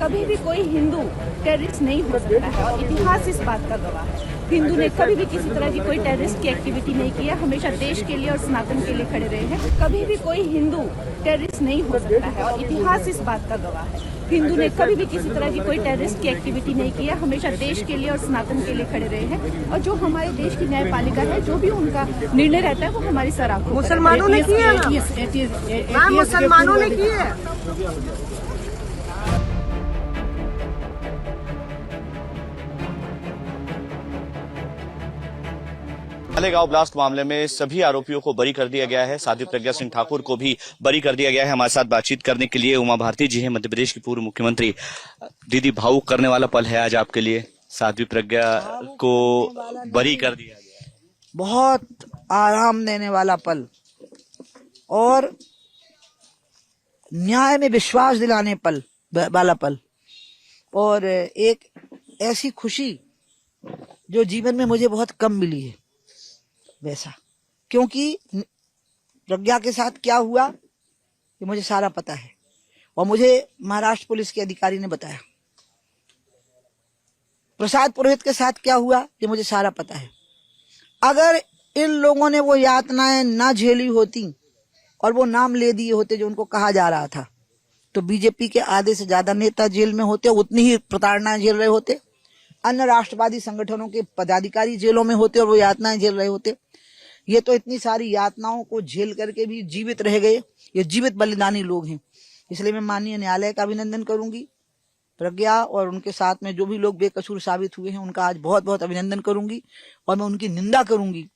कभी भी कोई हिंदू टेररिस्ट नहीं हो सकता है और इतिहास इस बात का गवाह है। हिंदू ने कभी भी किसी तरह की कोई टेररिस्ट की एक्टिविटी नहीं की है, हमेशा देश के लिए और सनातन के लिए खड़े रहे हैं। कभी भी कोई हिंदू टेररिस्ट नहीं हो सकता है और इतिहास इस बात का गवाह है। हिंदू ने कभी भी किसी तरह की कोई टेररिस्ट की एक्टिविटी नहीं की है, हमेशा देश के लिए और सनातन के लिए खड़े रहे हैं। और जो हमारे देश की न्यायपालिका है, जो भी उनका निर्णय रहता है वो हमारी सराहना है। मुसलमानों ने की है, मुसलमानों ने की है। मालेगांव ब्लास्ट मामले में सभी आरोपियों को बरी कर दिया गया है। साध्वी प्रज्ञा सिंह ठाकुर को भी बरी कर दिया गया है। हमारे साथ बातचीत करने के लिए उमा भारती जी हैं, मध्य प्रदेश की पूर्व मुख्यमंत्री। दीदी, भावुक करने वाला पल है आज आपके लिए, साध्वी प्रज्ञा को बरी कर दिया गया। बहुत आराम देने वाला पल और न्याय में विश्वास दिलाने वाला पल और एक ऐसी खुशी जो जीवन में मुझे बहुत कम मिली है वैसा। क्योंकि प्रज्ञा के साथ क्या हुआ ये मुझे सारा पता है और मुझे महाराष्ट्र पुलिस के अधिकारी ने बताया। प्रसाद पुरोहित के साथ क्या हुआ ये मुझे सारा पता है। अगर इन लोगों ने वो यातनाएं ना झेली होती और वो नाम ले दिए होते जो उनको कहा जा रहा था, तो बीजेपी के आधे से ज्यादा नेता जेल में होते, उतनी ही प्रताड़नाएं झेल रहे होते। अन्य राष्ट्रवादी संगठनों के पदाधिकारी जेलों में होते और वो यातनाएं झेल रहे होते। ये तो इतनी सारी यातनाओं को झेल करके भी जीवित रह गए। ये जीवित बलिदानी लोग हैं। इसलिए मैं माननीय न्यायालय का अभिनंदन करूंगी। प्रज्ञा और उनके साथ में जो भी लोग बेकसूर साबित हुए हैं उनका आज बहुत बहुत अभिनंदन करूंगी और मैं उनकी निंदा करूंगी।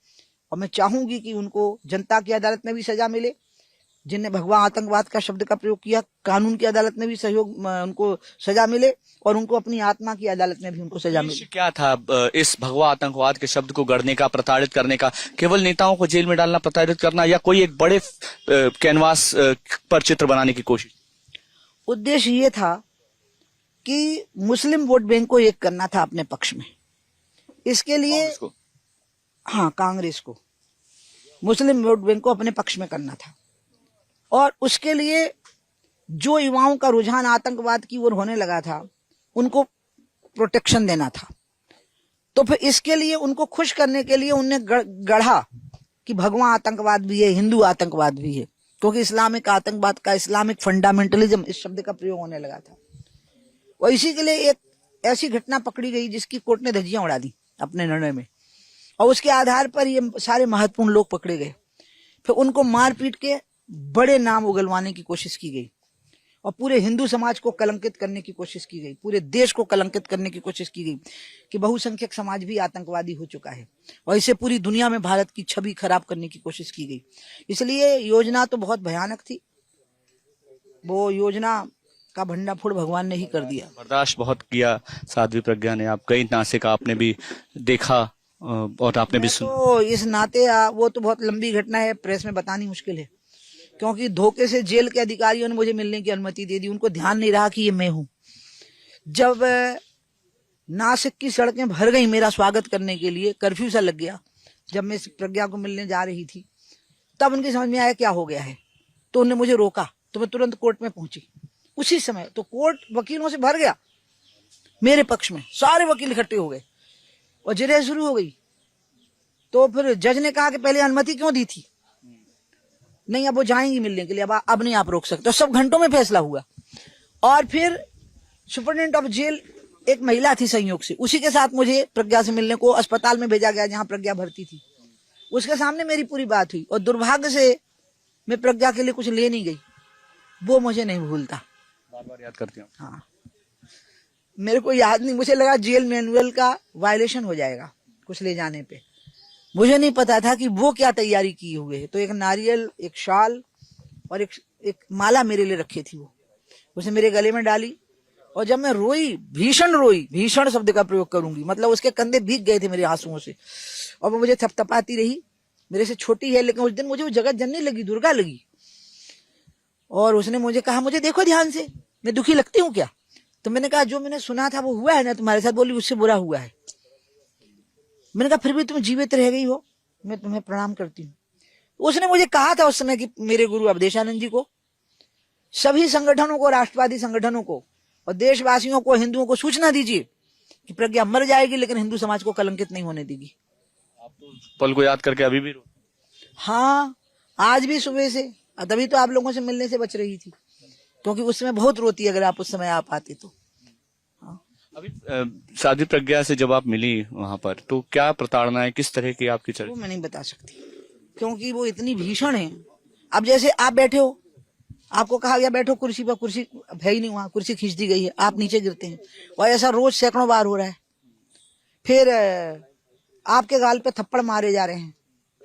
और मैं चाहूंगी कि उनको जनता की अदालत में भी सजा मिले। जिनने भगवा आतंकवाद का शब्द का प्रयोग किया, कानून की अदालत में भी सहयोग उनको सजा मिले और उनको अपनी आत्मा की अदालत में भी उनको सजा मिले। क्या था इस भगवा आतंकवाद के शब्द को गढ़ने का, प्रताड़ित करने का? केवल नेताओं को जेल में डालना, प्रताड़ित करना, या कोई एक बड़े कैनवास पर चित्र बनाने की कोशिश? उद्देश्य ये था कि मुस्लिम वोट बैंक को एक करना था अपने पक्ष में। इसके लिए हाँ, कांग्रेस को मुस्लिम वोट बैंक को अपने पक्ष में करना था और उसके लिए जो युवाओं का रुझान आतंकवाद की ओर होने लगा था उनको प्रोटेक्शन देना था। तो फिर इसके लिए उनको खुश करने के लिए उनने गढ़ा कि भगवा आतंकवाद भी है, हिंदू आतंकवाद भी है। क्योंकि इस्लामिक आतंकवाद का, इस्लामिक फंडामेंटलिज्म इस शब्द का प्रयोग होने लगा था। और इसी के लिए एक ऐसी घटना पकड़ी गई जिसकी कोर्ट ने धज्जियां उड़ा दी अपने निर्णय में और उसके आधार पर ये सारे महत्वपूर्ण लोग पकड़े गए। फिर उनको मार पीट के बड़े नाम उगलवाने की कोशिश की गई और पूरे हिंदू समाज को कलंकित करने की कोशिश की गई, पूरे देश को कलंकित करने की कोशिश की गई कि बहुसंख्यक समाज भी आतंकवादी हो चुका है और इसे पूरी दुनिया में भारत की छवि खराब करने की कोशिश की गई। इसलिए योजना तो बहुत भयानक थी। वो योजना का भंडाफोड़ भगवान ने ही कर दिया। बर्दाश्त बहुत किया साध्वी प्रज्ञा ने। आप कई नाते का आपने भी देखा और आपने भी सुना। तो इस नाते वो तो बहुत लंबी घटना है, प्रेस में बतानी मुश्किल है। क्योंकि धोखे से जेल के अधिकारियों ने मुझे मिलने की अनुमति दे दी। उनको ध्यान नहीं रहा कि ये मैं हूं। जब नासिक की सड़कें भर गई मेरा स्वागत करने के लिए, कर्फ्यू सा लग गया, जब मैं प्रज्ञा को मिलने जा रही थी, तब उनकी समझ में आया क्या हो गया है। तो उन्होंने मुझे रोका तो मैं तुरंत कोर्ट में पहुंची। उसी समय तो कोर्ट वकीलों से भर गया मेरे पक्ष में, सारे वकील इकट्ठे हो गए और जिरह शुरू हो गई। तो फिर जज ने कहा कि पहले अनुमति क्यों दी थी? नहीं, अब वो जाएंगी मिलने के लिए, अब नहीं आप रोक सकते। तो सब घंटों में फैसला हुआ और फिर सुपरिटेंडेंट ऑफ जेल एक महिला थी संयोग से, उसी के साथ मुझे प्रज्ञा से मिलने को अस्पताल में भेजा गया जहां प्रज्ञा भर्ती थी। उसके सामने मेरी पूरी बात हुई और दुर्भाग्य से मैं प्रज्ञा के लिए कुछ ले नहीं गई। वो मुझे नहीं भूलता, बार बार याद करती हूँ। हाँ, मेरे को याद नहीं। मुझे लगा जेल मैनुअल का वायलेशन हो जाएगा कुछ ले जाने पे। मुझे नहीं पता था कि वो क्या तैयारी किए हुए है। तो एक नारियल, एक शाल और एक माला मेरे लिए रखी थी। वो उसे मेरे गले में डाली और जब मैं रोई, भीषण शब्द का प्रयोग करूंगी, मतलब उसके कंधे भीग गए थे मेरे आंसुओं से और वो मुझे थपथपाती रही। मेरे से छोटी है लेकिन उस दिन मुझे वो जगत जननी लगी, दुर्गा लगी। और उसने मुझे कहा, मुझे देखो ध्यान से, मैं दुखी लगती हूँ क्या? तो मैंने कहा, जो मैंने सुना था वो हुआ है ना तुम्हारे साथ? बोली, उससे बुरा हुआ है। मैंने कहा, फिर भी तुम जीवित रह गई हो, मैं तुम्हें प्रणाम करती हूँ। उसने मुझे कहा था उस समय कि मेरे गुरु अवधेशानंद जी को, सभी संगठनों को, राष्ट्रवादी संगठनों को और देशवासियों को, हिंदुओं को सूचना दीजिए कि प्रज्ञा मर जाएगी लेकिन हिंदू समाज को कलंकित नहीं होने देगी। आप तो पल को याद करके अभी भी हाँ, आज भी सुबह से, तभी तो आप लोगों से मिलने से बच रही थी, क्योंकि उस समय बहुत रोती अगर आप उस समय आ पाते तो। अभी साध्वी प्रज्ञा से जब आप मिली वहां पर, तो क्या प्रताड़ना है, किस तरह की आपकी चर्चा? वो मैं नहीं बता सकती, क्योंकि वो इतनी भीषण है। अब जैसे आप बैठे हो, आपको कहा गया बैठो कुर्सी पर, कुर्सी है ही नहीं वहां, कुर्सी खींच दी गई है, आप नीचे गिरते हैं, और ऐसा रोज सैकड़ों बार हो रहा है। फिर आपके गाल पे थप्पड़ मारे जा रहे हैं,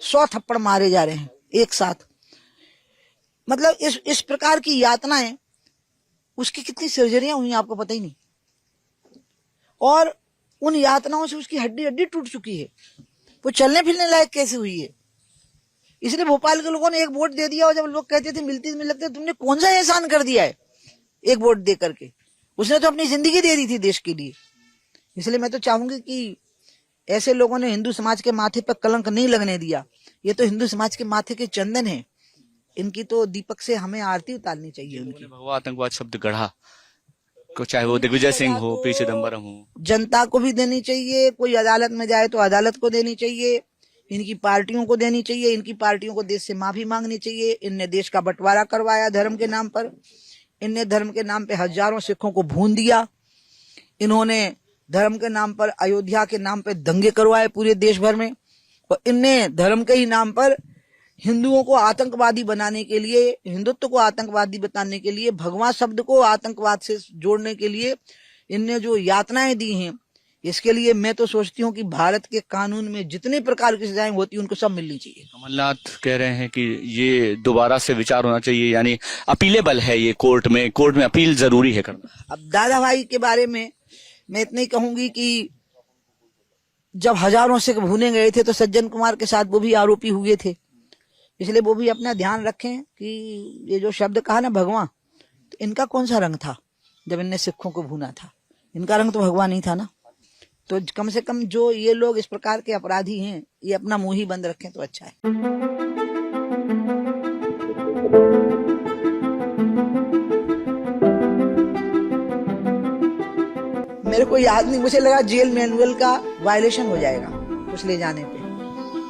100 थप्पड़ मारे जा रहे हैं एक साथ। मतलब इस प्रकार की यातनाएं, उसकी कितनी सर्जरियां हुई आपको पता ही नहीं, और उन यातनाओं से उसकी हड्डी हड्डी टूट चुकी है, वो चलने फिरने लायक कैसे हुई है। इसलिए भोपाल के लोगों ने एक वोट दे दिया, और जब लोग कहते थे मिलती लगते, तुमने कौन सा एहसान कर दिया है एक वोट दे करके, उसने तो अपनी जिंदगी दे दी थी देश के लिए। इसलिए मैं तो चाहूंगी कि ऐसे लोगों ने हिंदू समाज के माथे पर कलंक नहीं लगने दिया। ये तो हिंदू समाज के माथे के चंदन है, इनकी तो दीपक से हमें आरती उतारनी चाहिए उनकी। भगवा आतंकवाद शब्द गढ़ा, चाहे वो दिग्विजय सिंह हो, पी चिदम्बरम हो, जनता को भी देनी चाहिए, कोई अदालत में जाए तो अदालत को देनी चाहिए, इनकी पार्टियों को देनी चाहिए, इनकी पार्टियों को देश से माफी मांगनी चाहिए। इनने देश का बंटवारा करवाया धर्म के नाम पर, इनने धर्म के नाम पे हजारों सिखों को भून दिया, इन्होंने धर्म के नाम पर, अयोध्या के नाम पे दंगे करवाए पूरे देश भर में, और इनने धर्म के ही नाम पर हिंदुओं को आतंकवादी बनाने के लिए, हिंदुत्व को आतंकवादी बताने के लिए, भगवा शब्द को आतंकवाद से जोड़ने के लिए इनने जो यातनाएं दी हैं, इसके लिए मैं तो सोचती हूँ कि भारत के कानून में जितने प्रकार की सजाएं होती हैं उनको सब मिलनी चाहिए। कमलनाथ कह रहे हैं कि ये दोबारा से विचार होना चाहिए, यानी अपीलेबल है ये कोर्ट में अपील जरूरी है करना। अब दादा भाई के बारे में मैं इतना ही कहूंगी कि जब हजारों सिख भूने गए थे तो सज्जन कुमार के साथ वो भी आरोपी हुए थे, इसलिए वो भी अपना ध्यान रखें कि ये जो शब्द कहा ना भगवान, तो इनका कौन सा रंग था जब इनने सिखों को भूना था? इनका रंग तो भगवान नहीं था ना। तो कम से कम जो ये लोग इस प्रकार के अपराधी हैं, ये अपना मुंह ही बंद रखें तो अच्छा है। मेरे को याद नहीं, मुझे लगा जेल मैनुअल का वायलेशन हो जाएगा कुछ ले जाने पे।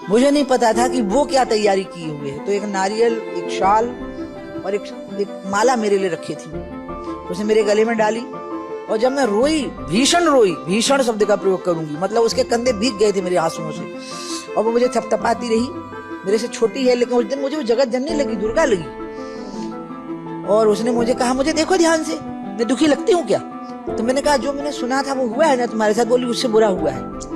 मुझे नहीं पता था कि वो क्या तैयारी किए हुए है। तो एक नारियल, एक शाल और एक माला मेरे लिए रखी थी, उसने मेरे गले में डाली, और जब मैं रोई, भीषण शब्द का प्रयोग करूंगी, मतलब उसके कंधे भीग गए थे मेरे आंसुओं से, और वो मुझे थपथपाती रही। मेरे से छोटी है, लेकिन उस दिन मुझे वो जगत जननी लगी, दुर्गा लगी। और उसने मुझे कहा, मुझे देखो ध्यान से, मैं दुखी लगती हूँ क्या? तो मैंने कहा, जो मैंने सुना था वो हुआ है ना तुम्हारे साथ? बोली, उससे बुरा हुआ है।